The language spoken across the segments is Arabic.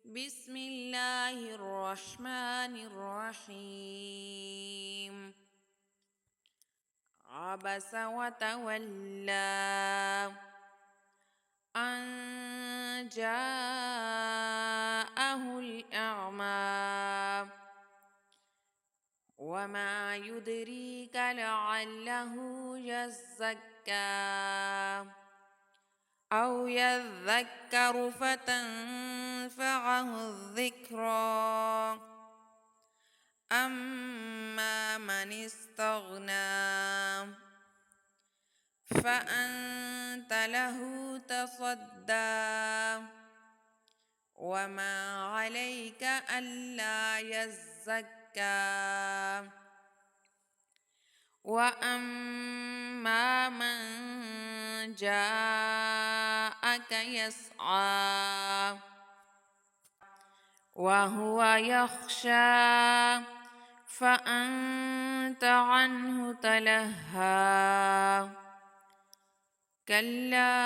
بسم الله الرحمن الرحيم عبس وتولى أن جاءه الأعمى وما يدريك لعله يزكى أو يذكر فتنفعه الذكرى أما من استغنى فأنت له تصدى وما عليك ألا يزكى وأما من جاءك يسعى وهو يخشى فأنت عنه تلهى كلا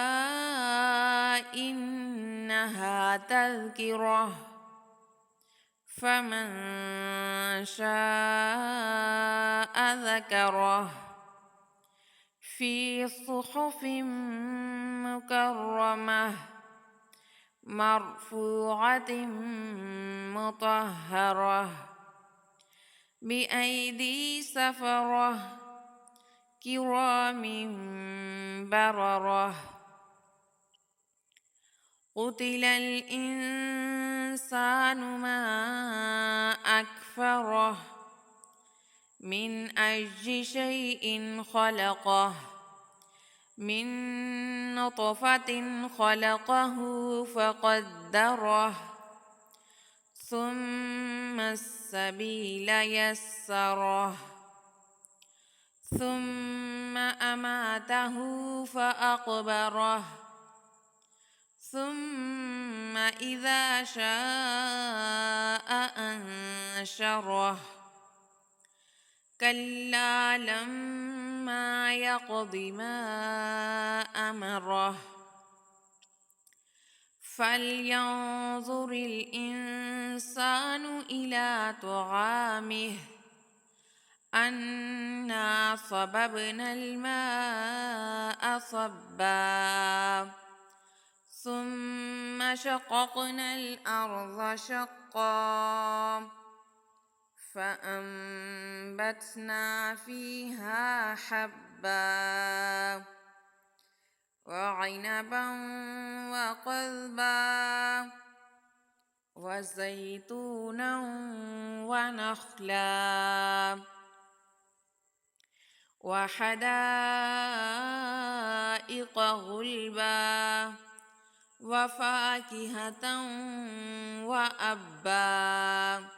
إنها تذكرة فمن شاء ذكره في صحف مكرمة مرفوعة مطهرة بأيدي سفرة كرام بررة قتل الإنسان ما أكفره من أي شيء خلقه من نطفة خلقه فقدره ثم السبيل يسره ثم أماته فأقبره ثم إذا شاء أنشره كلا لما يقض ما أمره فلينظر الإنسان إلى طعامه أنا صببنا الماء صبا ثم شققنا الأرض شقا فأنبتنا فيها حبا وعنبا وقضبا وزيتونا ونخلا وحدائق غلبا وفاكهة وأبا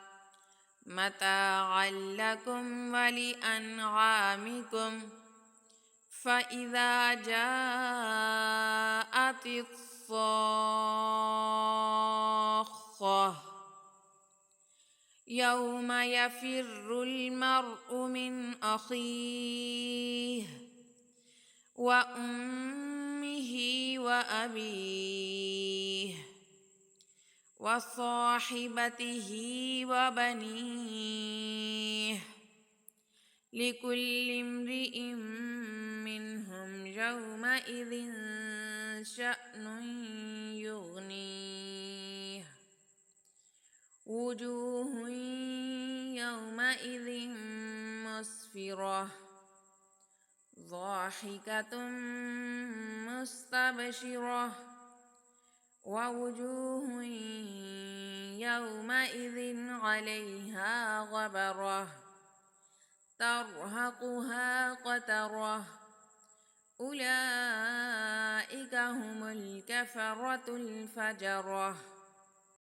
متاعا لكم ولأنعامكم فإذا جاءت الصاخة يوم يفر المرء من أخيه وأمه وأبيه وصاحبته وبنيه لكل امرئ منهم يومئذ شأن يغنيه وجوه يومئذ مسفرة ضاحكة مستبشرة ووجوه يومئذ عليها غبرة ترهقها قترة أولئك هم الكفرة الفجرة.